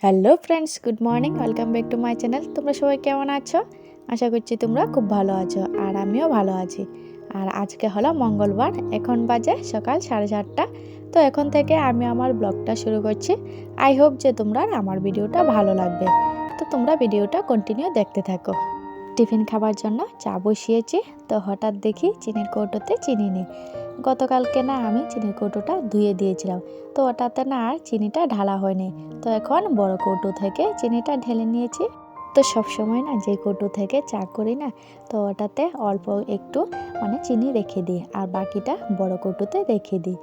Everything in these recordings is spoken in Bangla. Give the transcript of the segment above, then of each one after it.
Hello friends, good morning. Welcome back to my channel. তোমরা সবাই কেমন আছো? আশা করছি তোমরা খুব ভালো আছো, আর আমিও ভালো আছি। আর আজকে হলো মঙ্গলবার, এখন বাজে সকাল 4:30। তো এখন থেকে আমি আমার ব্লগটা শুরু করছি। আই হোপ যে তোমরা আমার ভিডিওটা ভালো লাগবে। তো তোমরা ভিডিওটা কন্টিনিউ দেখতে থাকো। টিফিন খাবার জন্য চা বসিয়েছি। তো হঠাৎ দেখি চিনির কৌটোতে চিনি নেই। গতকালকে না আমি চিনির কৌটোটা ধুয়ে দিয়েছিলাম, তো ওটাতে না আর চিনিটা ঢালা হয়নি। তো এখন বড় কৌটো থেকে চিনিটা ঢেলে নিয়েছি। তো সবসময় না যে কৌটো থেকে চা করি না, তো ওটাতে অল্প একটু চিনি রেখে দিই, আর বাকিটা বড় কৌটোতে রেখে দিই।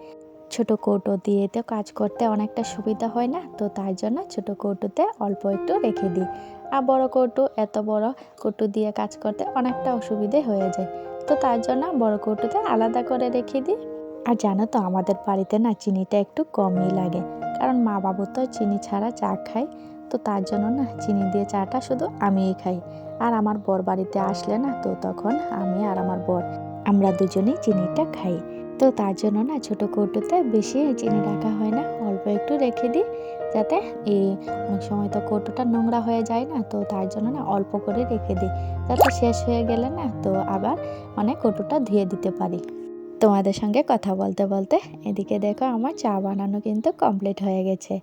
ছোট কৌটো দিয়ে তো কাজ করতে অনেকটা সুবিধা হয় না, তো তার জন্য ছোট কৌটোতে অল্প একটু রেখে দিই। আর বড় কৌটো, এত বড় কৌটো দিয়ে কাজ করতে অনেকটা অসুবিধে হয়ে যায়, তো তার জন্য বড় কৌটোতে আলাদা করে রেখে দিই। আর জানো তো, আমাদের বাড়িতে না চিনিটা একটু কমই লাগে, কারণ মা বাবু তো চিনি ছাড়া চা খায়। তো তার জন্য না চিনি দিয়ে চাটা শুধু আমিই খাই। আর আমার বর বাড়িতে আসলে না, তো তখন আমি আর আমার বর আমরা দুজনেই চিনিটা খাই। তো তার জন্য না ছোট কৌটোতে বেশি চিনি রাখা হয় না, অল্প একটু রেখে দিই, যাতে অনেক সময় তো কৌটোটা নোংরা হয়ে যায় না, তো তার জন্য না অল্প করে রেখে দিই, যাতে শেষ হয়ে গেলে না তো আবার কৌটোটা ধুয়ে দিতে পারি। তোমাদের সঙ্গে কথা বলতে বলতে এদিকে দেখো আমার চা বানানো কিন্তু কমপ্লিট হয়ে গেছে।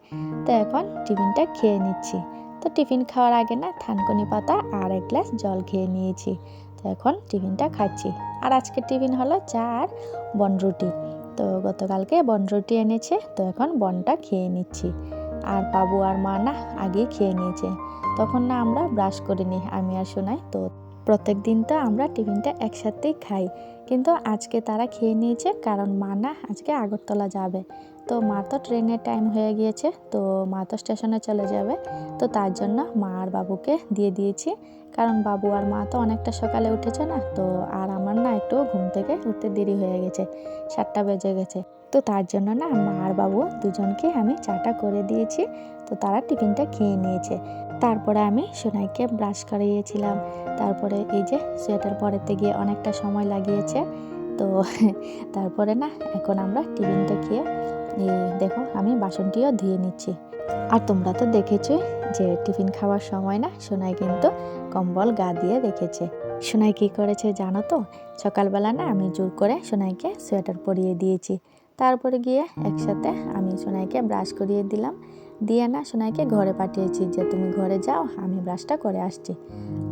তো এখন টিফিনটা খেয়ে নিচ্ছি। তো টিফিন খাওয়ার আগে না থানকুনি পাতা আর এক গ্লাস জল খেয়ে নিয়েছি। তো এখন টিফিনটা খাচ্ছি। আর আজকের টিফিন হলো চা আর বনরুটি। তো গতকালকে বনরুটি এনেছে, তো এখন বনটা খেয়ে নিচ্ছি। আর বাবু আর মা না আগেই খেয়ে নিয়েছে। তখন না আমরা ব্রাশ করিনি, আমি আর সোনাই। তো প্রত্যেক দিন তো আমরা টিফিনটা একসাথেই খাই, কিন্তু আজকে তারা খেয়ে নিয়েছে, কারণ মা না আজকে আগরতলা যাবে। তো মা তো ট্রেনের টাইম হয়ে গিয়েছে, তো মা তো স্টেশনে চলে যাবে। তো তার জন্য মা আর বাবুকে দিয়ে দিয়েছি, কারণ বাবু আর মা তো অনেকটা সকালে উঠেছে না, তো আর আমার না একটু ঘুম থেকে উঠতে দেরি হয়ে গেছে, 7টা বেজে গেছে। তো তার জন্য না মা আর বাবু দুজনকে আমি চাটা করে দিয়েছি। তো তারা টিফিনটা খেয়ে নিয়েছে। তারপরে আমি সোনাইকে ব্রাশ করিয়েছিলাম। তারপরে এই যে সোয়েটার পরাতে গিয়ে অনেকটা সময় লাগিয়েছে। তো তারপরে না এখন আমরা টিফিনটা খেয়ে দেখো আমি বাসনটিও ধুয়ে নিচ্ছি। আর তোমরা তো দেখেছোই যে টিফিন খাওয়ার সময় না সোনাই কিন্তু কম্বল গা দিয়ে রেখেছে। সোনাই কি করেছে জানো তো, সকালবেলা না আমি জোর করে সোনাইকে সোয়েটার পরিয়ে দিয়েছি। তারপরে গিয়ে একসাথে আমি সোনাইকে ব্রাশ করিয়ে দিলাম, দিয়ে না সোনাইকে ঘরে পাঠিয়েছি যে তুমি ঘরে যাও, আমি ব্রাশটা করে আসছি।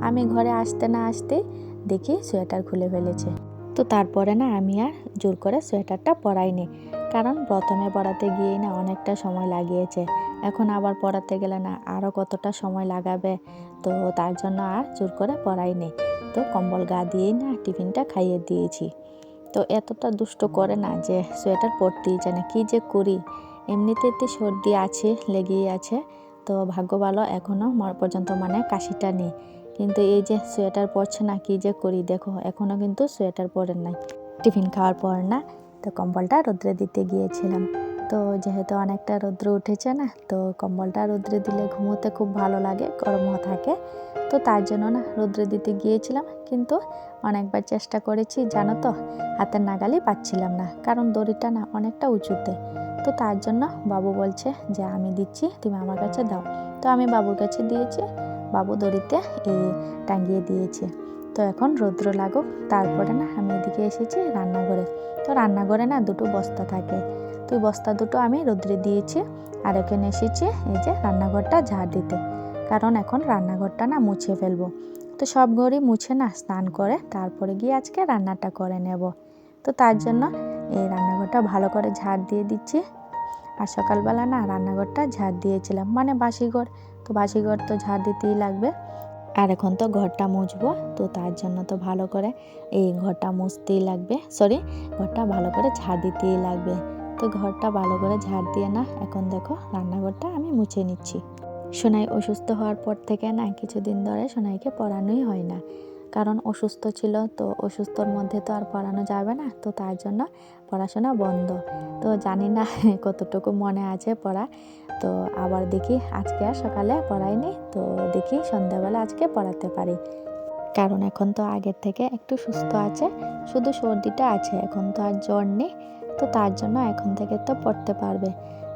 আমি ঘরে আসতে না আসতেই দেখি সোয়েটার খুলে ফেলেছে। তো তারপরে না আমি আর জোর করে সোয়েটারটা পরাইনি, কারণ প্রথমে পরাতে গিয়েই না অনেকটা সময় লাগিয়েছে। এখন আবার পরাতে গেলে না আরও কতটা সময় লাগাবে, তো তার জন্য আর জোর করে পরাইনি। তো কম্বল গা দিয়েই না টিফিনটা খাইয়ে দিয়েছি। তো এতটা দুষ্ট করে না যে সোয়েটার পরতেই চায় না, কী যে করি। এমনিতেই তো সর্দি আছে, লেগেই আছে। তো ভাগ্য ভালো এখনও পর্যন্ত কাশিটা নেই, কিন্তু এই যে সোয়েটার পরছে না, কী যে করি। দেখো এখনও কিন্তু সোয়েটার পরেন নাই। টিফিন খাওয়ার পর না তো কম্বলটা রোদ্রে দিতে গিয়েছিলাম। তো যেহেতু অনেকটা রৌদ্র উঠেছে না, তো কম্বলটা রোদ্রে দিলে ঘুমোতে খুব ভালো লাগে, গরমও থাকে। তো তার জন্য না রোদ্রে দিতে গিয়েছিলাম, কিন্তু অনেকবার চেষ্টা করেছি জানো তো, হাতের নাগালই পাচ্ছিলাম না, কারণ দড়িটা না অনেকটা উঁচুতে। তো তার জন্য বাবু বলছে যে আমি দিচ্ছি, তুমি আমার কাছে দাও। তো আমি বাবুর কাছে দিয়েছি, বাবু দড়িতে টাঙিয়ে দিয়েছে। তো এখন রৌদ্র লাগুক, তারপরে না আমি এদিকে এসেছি রান্নাঘরে। তো রান্নাঘরে না দুটো বস্তা থাকে, তো ওই বস্তা দুটো আমি রৌদ্রে দিয়েছি। আর এখানে এসেছি এই যে রান্নাঘরটা ঝাড় দিতে, কারণ এখন রান্নাঘরটা না মুছে ফেলবো। তো সব ঘরই মুছে না স্নান করে তারপরে গিয়ে আজকে রান্নাটা করে নেব। তো তার জন্য এই রান্নাঘরটা ভালো করে ঝাড় দিয়ে দিচ্ছি। আর সকালবেলা না রান্নাঘরটা ঝাড় দিয়েছিলাম, বাসিঘর, তো বাসিঘর তো ঝাড় দিতেই লাগবে। আর এখন তো ঘরটা মুছবো, তো তার জন্য তো ভালো করে এই ঘরটা মুছতেই লাগবে, ঘরটা ভালো করে ঝাড় দিতেই লাগবে। তো ঘরটা ভালো করে ঝাড় দিয়ে না এখন দেখো রান্নাঘরটা আমি মুছে নিচ্ছি। সোনাই অসুস্থ হওয়ার পর থেকে না কিছুদিন ধরে সোনাইকে পড়ানোই হয় না, কারণ অসুস্থ ছিল। তো অসুস্থর মধ্যে তো আর পড়ানো যাবে না, তো তার জন্য পড়াশোনা বন্ধ। তো জানি না কতটুকু মনে আছে পড়া। তো আবার দেখি আজকে আর সকালে পড়াইনি, তো দেখি সন্ধ্যাবেলা আজকে পড়াতে পারি, কারণ এখন তো আগের থেকে একটু সুস্থ আছে, শুধু সর্দিটা আছে, এখন তো আর জ্বর নেই। তো তার জন্য এখন থেকে তো পড়তে পারবে।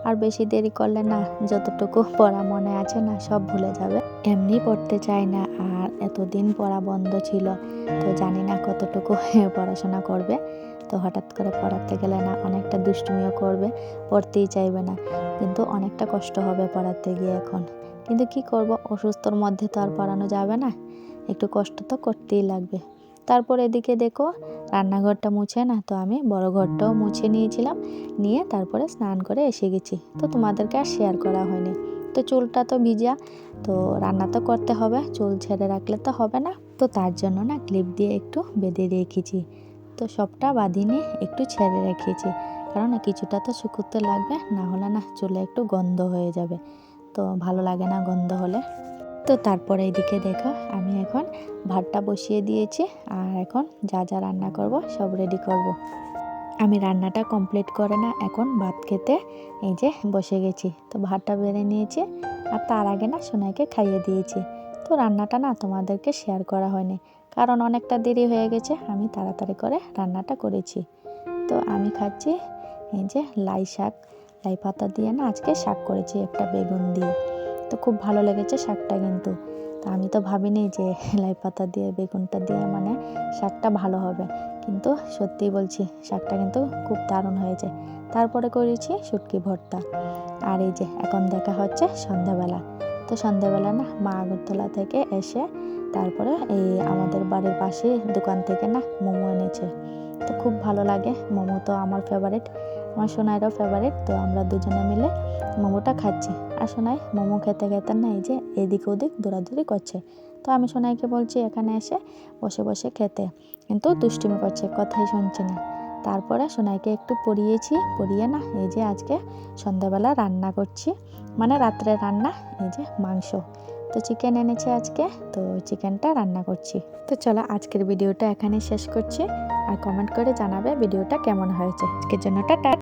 আর বেশি দেরি করলে না যতটুকু পড়া মনে আছে না সব ভুলে যাবে। এমনি পড়তে চাই না, আর এতদিন পড়া বন্ধ ছিল, তো জানি না কতটুকু পড়াশোনা করবে। তো হঠাৎ করে পড়াতে গেলে না অনেকটা দুষ্টুমিও করবে, পড়তেই চাইবে না, কিন্তু অনেকটা কষ্ট হবে পড়াতে গিয়ে এখন। কিন্তু কি করব, অসুস্থর মধ্যে তো আর পড়ানো যাবে না, একটু কষ্ট তো করতেই লাগবে। তারপর এদিকে দেখো রান্নাঘরটা মুছে না, তো আমি বড় ঘরটাও মুছে নিয়েছিলাম, নিয়ে তারপরে স্নান করে এসে গেছি। তো তোমাদেরকে আর শেয়ার করা হয়নি। তো চুলটা তো ভিজা, তো রান্না তো করতে হবে, চুল ছেড়ে রাখলে তো হবে না। তো তার জন্য না ক্লিপ দিয়ে একটু বেঁধে রেখেছি। তো সবটা বাঁধিনি, একটু ছেড়ে রেখেছি, কারণ কিছুটা তো শুকোতে লাগবে, না হলে না চুলে একটু গন্ধ হয়ে যাবে, তো ভালো লাগে না গন্ধ হলে। তো তারপরে এদিকে দেখো আমি এখন ভাতটা বসিয়ে দিয়েছি, আর এখন যা যা রান্না করব সব রেডি করব। আমি রান্নাটা কমপ্লিট করে না এখন ভাত খেতে এই যে বসে গেছি। তো ভাতটা বেড়ে নিয়েছি, আর তার আগে না সোনাইকে খাইয়ে দিয়েছি। তো রান্নাটা না তোমাদেরকে শেয়ার করা হয়নি, কারণ অনেকটা দেরি হয়ে গেছে, আমি তাড়াতাড়ি করে রান্নাটা করেছি। তো আমি খাচ্ছি এই যে লাই শাক, লাই পাতা দিয়ে না আজকে শাক করেছি একটা বেগুন দিয়ে। তো খুব ভালো লেগেছে শাকটা, কিন্তু তো আমি তো ভাবিনি যে লাই পাতা দিয়ে বেগুনটা দিয়ে মানে শাকটা ভালো হবে, কিন্তু সত্যি বলছি শাকটা কিন্তু খুব দারুণ হয়েছে। তারপরে করেছি শুটকি ভর্তা। আর এই যে এখন দেখা হচ্ছে সন্ধ্যাবেলা। তো সন্ধ্যাবেলা না মা আগরতলা থেকে এসে তারপরে এই আমাদের বাড়ির পাশে দোকান থেকে না মোমো এনেছে। তো খুব ভালো লাগে, মোমো তো আমার ফেভারিট, আমার সোনাইরও ফেভারিট। তো আমরা দুজনে মিলে মোমোটা খাচ্ছি, আর সোনাই মোমো খেতে খেতে না এই যে এদিক ওদিক দৌড়াদৌড়ি করছে। তো আমি সোনাইকে বলছি এখানে এসে বসে বসে খেতে, কিন্তু দুষ্টুমি করছে, কথাই শুনছে না। তারপরে সোনাইকে একটু পড়িয়েছি, পড়িয়ে না এই যে আজকে সন্ধ্যাবেলা রান্না করছি, মানে রাত্রে রান্না, এই যে মাংস। তো চিকেন এনেছে আজকে, তো চিকেনটা রান্না করছি। তো চলো আজকের ভিডিওটা এখানে শেষ করছি, আর কমেন্ট করে জানাবে ভিডিওটা কেমন হয়েছে। আজকের জন্য টাটা।